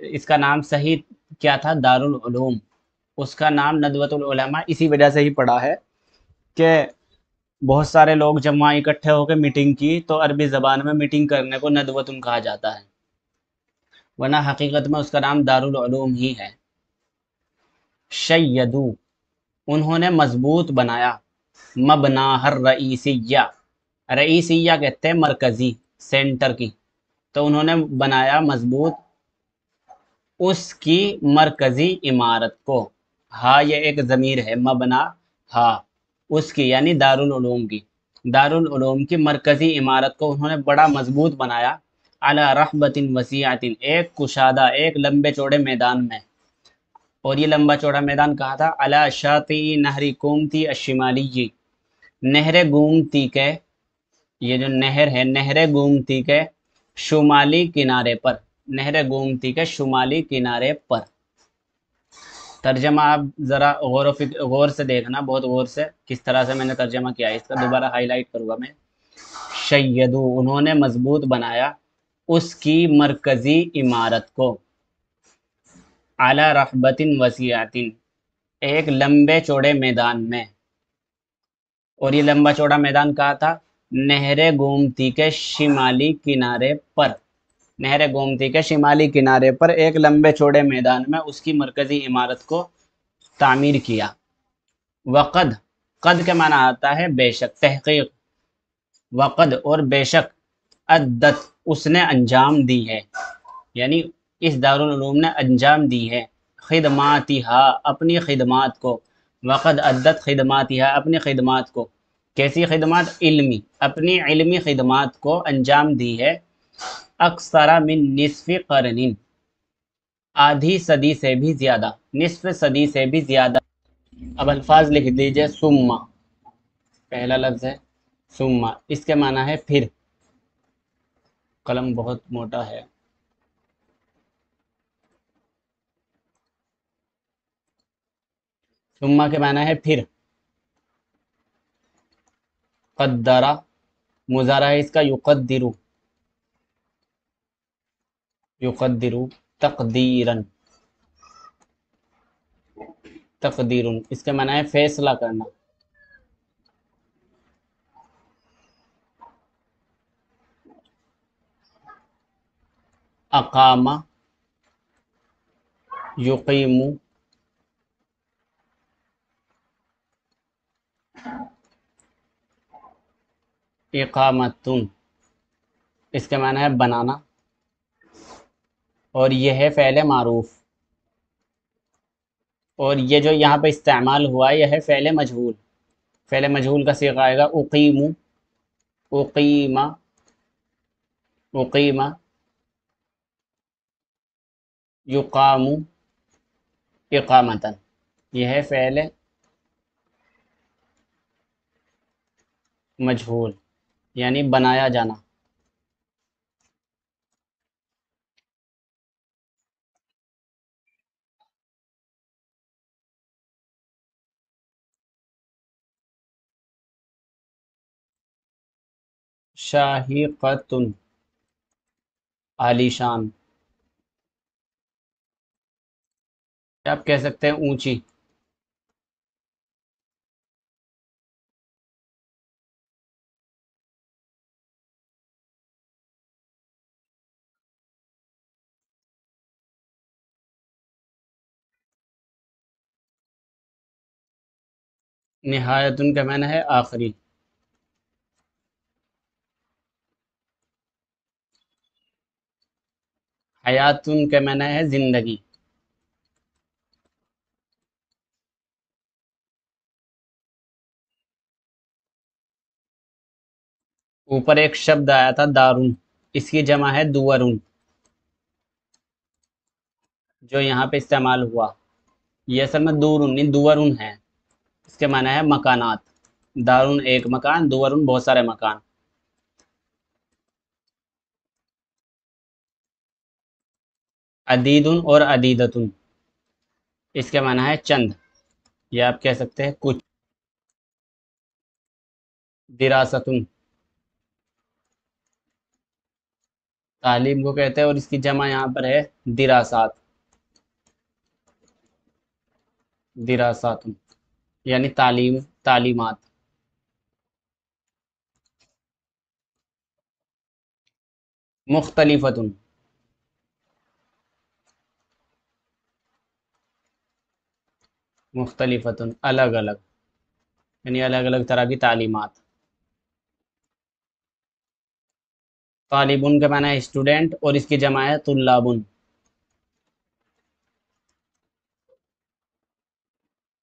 اس کا نام صحیح کیا تھا؟ دارالعلوم. اس کا نام ندوۃ العلماء اسی وجہ سے ہی پڑا ہے کہ بہت سارے لوگ جب وہاں اکٹھے ہو کے میٹنگ کی تو عربی زبان میں میٹنگ کرنے کو ندوۃن کہا جاتا ہے، ورنہ حقیقت میں اس کا نام دارالعلوم ہی ہے. شیدو، انہوں نے مضبوط بنایا، مبنا ہر رئیسیہ، رئیسیہ کہتے ہیں مرکزی، سینٹر کی، تو انہوں نے بنایا مضبوط اس کی مرکزی عمارت کو. ہاں یہ ایک ضمیر ہے، مبنا ہاں اس کی یعنی دارالعلوم کی، دارالعلوم کی مرکزی عمارت کو انہوں نے بڑا مضبوط بنایا، علی رحبت وسیعۃ، ایک کشادہ ایک لمبے چوڑے میدان میں. اور یہ لمبا چوڑا میدان کہا تھا؟ علی شاطئ نہر گومتی الشمالی، نہر گومتی کے، یہ جو نہر ہے نہر گومتی کے شمالی کنارے پر، نہر گومتی کے شمالی کنارے پر. ترجمہ آپ ذرا غور سے دیکھنا، بہت غور سے کس طرح سے میں نے ترجمہ کیا ہے، اس کا دوبارہ ہائی لائٹ کروں گا میں. شیدو، انہوں نے مضبوط بنایا اس کی مرکزی عمارت کو، اعلی رحبت وسیعۃ، ایک لمبے چوڑے میدان میں. اور یہ لمبا چوڑا میدان کہا تھا؟ نہر گومتی کے شمالی کنارے پر، نہر گومتی کے شمالی کنارے پر ایک لمبے چوڑے میدان میں اس کی مرکزی عمارت کو تعمیر کیا. وقد، قد کے معنی آتا ہے بے شک، تحقیق. وقد اور بے شک، عدت اس نے انجام دی ہے، یعنی اس دارالعلوم نے انجام دی ہے، خدماتها اپنی خدمات کو، وقد عدت خدماتها اپنی خدمات کو. کیسی خدمات؟ علمی، اپنی علمی خدمات کو انجام دی ہے، اکثر من نصف قرن، آدھی صدی سے بھی زیادہ، نصف صدی سے بھی زیادہ. اب الفاظ لکھ دیجئے. ثم، پہلا لفظ ہے ثم، اس کے معنی ہے پھر. قلم بہت موٹا ہے. ثم کے معنی ہے پھر. قدرہ، مضارع ہے اس کا یقدرو، یقدرو تقدیرن، تقدیرن اس کے معنی ہے فیصلہ کرنا. اقامہ، یقیم، اقامتن اس کے معنی ہے بنانا، اور یہ ہے فعل معروف. اور یہ جو یہاں پہ استعمال ہوا ہے یہ ہے فعل مجہول. فعل مجہول کا صیغہ آئے گا اقیم، اقیمہ، اقیمہ، یقام، اقامتن. یہ ہے فعل مجہول یعنی بنایا جانا. شاہقۃن عالی شان، آپ کہہ سکتے ہیں اونچی. نہایتن کا معنی ہے آخری. حیاتن کا معنی ہے زندگی. اوپر ایک شبد آیا تھا دارون، اس کی جمع ہے دورون، جو یہاں پہ استعمال ہوا. یہ اصل میں دورون نہیں دورون ہے. اس کے معنی ہے مکانات. دارون ایک مکان، دورون بہت سارے مکان. عدیدن اور عدیدتن اس کے معنی ہے چند، یا آپ کہہ سکتے ہیں کچھ. دراستن تعلیم کو کہتے ہیں، اور اس کی جمع یہاں پر ہے دراسات، دراسات یعنی تعلیم، تعلیمات۔ مختلفۃ، مختلفۃ الگ الگ، یعنی الگ الگ طرح کی تعلیمات۔ طالبن کا معنی ہے اسٹوڈنٹ، اور اس کی جمع ہے طلابن۔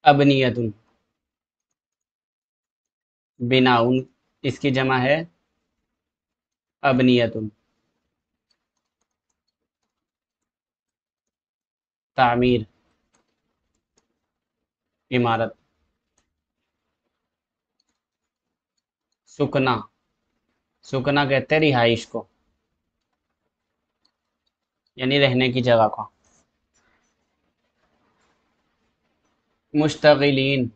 ابنیۃ، بناؤن، اس کی جمع ہے ابنیۃ۔ تعمیر، عمارت۔ سکنا، سکنا کہتے ہیں رہائش کو، یعنی رہنے کی جگہ کو۔ مشتغلین،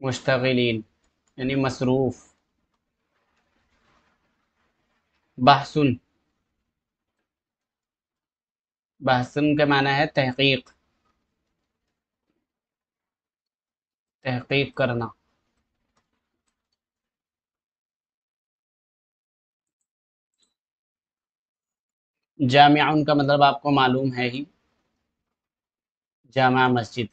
مشتغلین یعنی مصروف۔ بحثن، بحثن کا معنی ہے تحقیق، تحقیق کرنا۔ جامع کا مطلب آپ کو معلوم ہے ہی، جامع مسجد۔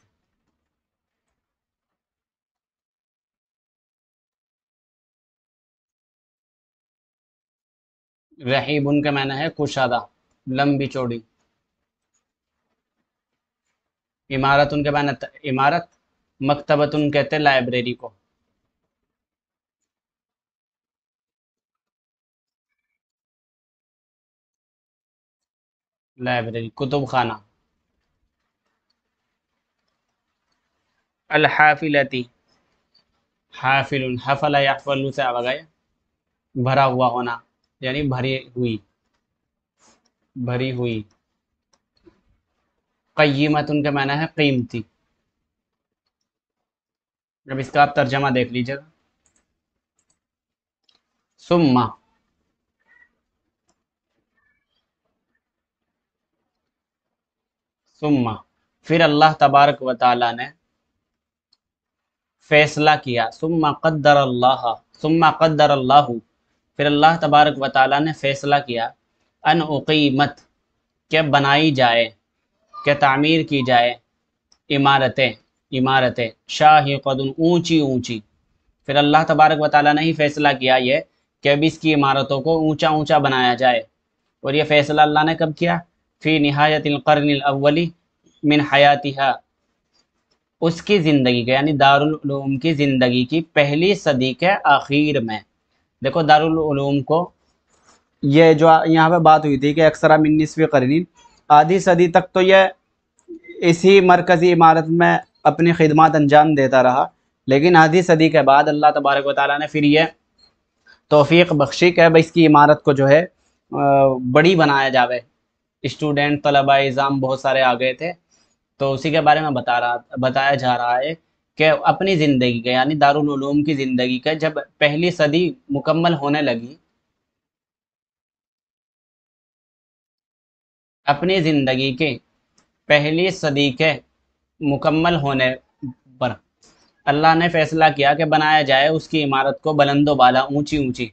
رحیب کا معنی ہے کشادہ، لمبی چوڑی۔ عمارت کے معنی عمارت۔ مکتبۃ کہتے ہیں لائبریری کو۔ لائبریری، کتب خانہ۔ الحافلتی، حافل، حفل یحفل سے آ گئے، بھرا ہوا ہونا، یعنی بھری ہوئی، بھری ہوئی۔ قیمت کا معنی ہے قیمتی۔ اب اس کا آپ ترجمہ دیکھ لیجیے گا۔ ثم، ثم پھر اللہ تبارک و تعالیٰ نے فیصلہ کیا، ثم قدر اللہ، ثم قدر اللہ، پھر اللہ تبارک و تعالیٰ نے فیصلہ کیا، ان اقیمت، کہ بنائی جائے، کہ تعمیر کی جائے، عمارتیں، عمارتیں شاہقۃ، اونچی اونچی۔ پھر اللہ تبارک و تعالیٰ نے ہی فیصلہ کیا یہ کہ اب اس کی عمارتوں کو اونچا اونچا بنایا جائے، اور یہ فیصلہ اللہ نے کب کیا؟ فی نہایت القرن الاولی من حیاتہا، اس کی زندگی کے، یعنی دارالعلوم کی زندگی کی پہلی صدی کے آخر میں۔ دیکھو دارالعلوم کو، یہ جو یہاں پہ بات ہوئی تھی کہ اکثر من نصف قرن، آدھی صدی تک تو یہ اسی مرکزی عمارت میں اپنی خدمات انجام دیتا رہا، لیکن آدھی صدی کے بعد اللہ تبارک و تعالیٰ نے پھر یہ توفیق بخشی کہ اب اس کی عمارت کو جو ہے بڑی بنایا جاوے۔ اسٹوڈنٹ، طلبہ اعظام بہت سارے آ گئے تھے، تو اسی کے بارے میں بتایا جا رہا ہے کہ اپنی زندگی کے، یعنی دارالعلوم کی زندگی کے جب پہلی صدی مکمل ہونے لگی، اپنی زندگی کے پہلی صدی کے مکمل ہونے پر اللہ نے فیصلہ کیا کہ بنایا جائے اس کی عمارت کو بلند و بالا، اونچی اونچی۔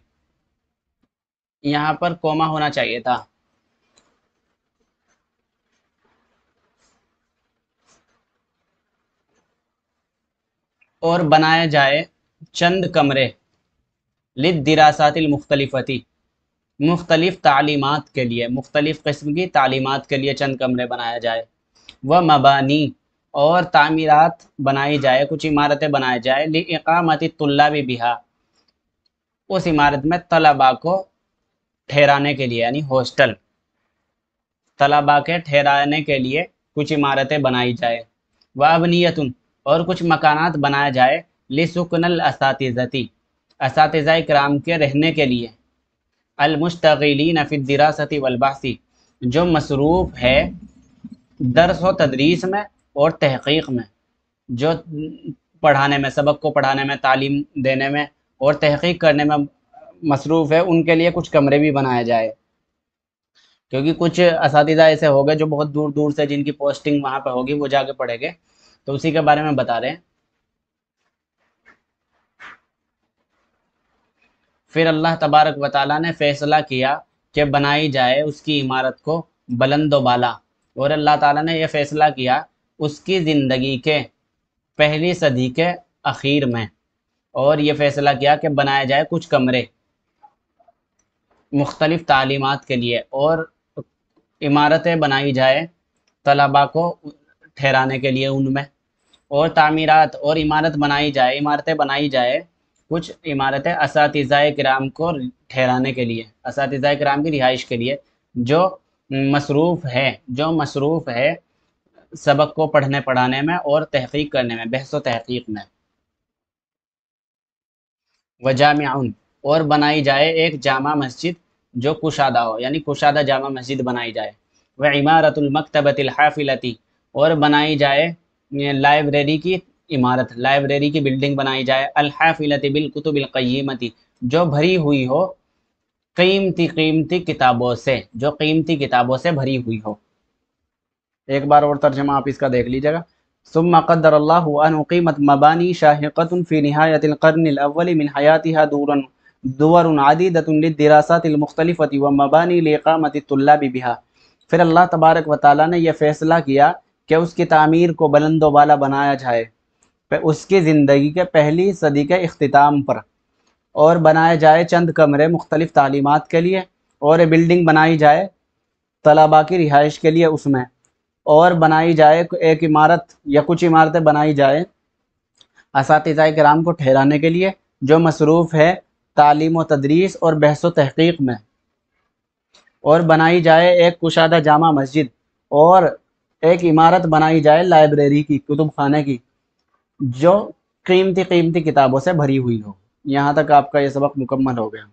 یہاں پر کوما ہونا چاہیے تھا۔ اور بنایا جائے چند کمرے، للدراسات المختلفتی، مختلف تعلیمات کے لیے، مختلف قسم کی تعلیمات کے لیے چند کمرے بنایا جائے۔ وہ مبانی، اور تعمیرات بنائی جائے، کچھ عمارتیں بنائی جائے، لإقامت الطلاب بہا، اس عمارت میں طلباء کو ٹھہرانے کے لیے، یعنی ہاسٹل، طلباء کے ٹھہرانے کے لیے کچھ عمارتیں بنائی جائے۔ وابنیۃ، اور کچھ مکانات بنایا جائے، لسکن الاساتذتی، اساتذہ کرام کے رہنے کے لیے، المشتغلین فی الدراست والبحث، جو مصروف ہے درس و تدریس میں اور تحقیق میں، جو پڑھانے میں، سبق کو پڑھانے میں، تعلیم دینے میں اور تحقیق کرنے میں مصروف ہے ان کے لیے کچھ کمرے بھی بنائے جائے، کیونکہ کچھ اساتذہ ایسے ہو گئے جو بہت دور دور سے جن کی پوسٹنگ وہاں پہ ہوگی وہ جا کے پڑھیں گے، تو اسی کے بارے میں بتا رہے ہیں۔ پھر اللہ تبارک و تعالیٰ نے فیصلہ کیا کہ بنائی جائے اس کی عمارت کو بلند و بالا، اور اللہ تعالیٰ نے یہ فیصلہ کیا اس کی زندگی کے پہلی صدی کے اخیر میں، اور یہ فیصلہ کیا کہ بنائے جائے کچھ کمرے مختلف تعلیمات کے لیے، اور عمارتیں بنائی جائے طلباء کو ٹھہرانے کے لیے ان میں، اور تعمیرات اور عمارتیں بنائی جائے کچھ عمارتیں اساتذہ کرام کو ٹھہرانے کے لیے، اساتذہ کرام کی رہائش کے لیے، جو مصروف ہے سبق کو پڑھنے پڑھانے میں اور تحقیق کرنے میں، بحث و تحقیق میں۔ وجامع، اور بنائی جائے ایک جامع مسجد جو کشادہ ہو، یعنی کشادہ جامع مسجد بنائی جائے۔ وعمارت المکتبۃ الحافلۃ، اور بنائی جائے لائبریری کی عمارت، لائبریری کی بلڈنگ بنائی جائے، الحافلۃ بالکتب القیمۃ، جو بھری ہوئی ہو قیمتی کتابوں سے، جو قیمتی کتابوں سے بھری ہوئی ہو۔ ایک بار اور ترجمہ آپ اس کا دیکھ لیجیے گا۔ ثم قدر اللہ ان اقیمت مبانی شاہقۃ فی نہایت القرن الاول من حیاتها دور عدیدۃ للدراسات المختلفۃ ومبانی لاقامۃ الطلاب بها۔ پھر اللہ تبارک و تعالیٰ نے یہ فیصلہ کیا کہ اس کی تعمیر کو بلند و بالا بنایا جائے اس کی زندگی کے پہلی صدی کے اختتام پر، اور بنائے جائے چند کمرے مختلف تعلیمات کے لیے، اور بلڈنگ بنائی جائے طلباء کی رہائش کے لیے اس میں، اور بنائی جائے ایک عمارت یا کچھ عمارتیں بنائی جائے اساتذہ کرام کو ٹھہرانے کے لیے جو مصروف ہے تعلیم و تدریس اور بحث و تحقیق میں، اور بنائی جائے ایک کشادہ جامع مسجد، اور ایک عمارت بنائی جائے لائبریری کی، کتب خانے کی، جو قیمتی کتابوں سے بھری ہوئی ہو۔ یہاں تک آپ کا یہ سبق مکمل ہو گیا۔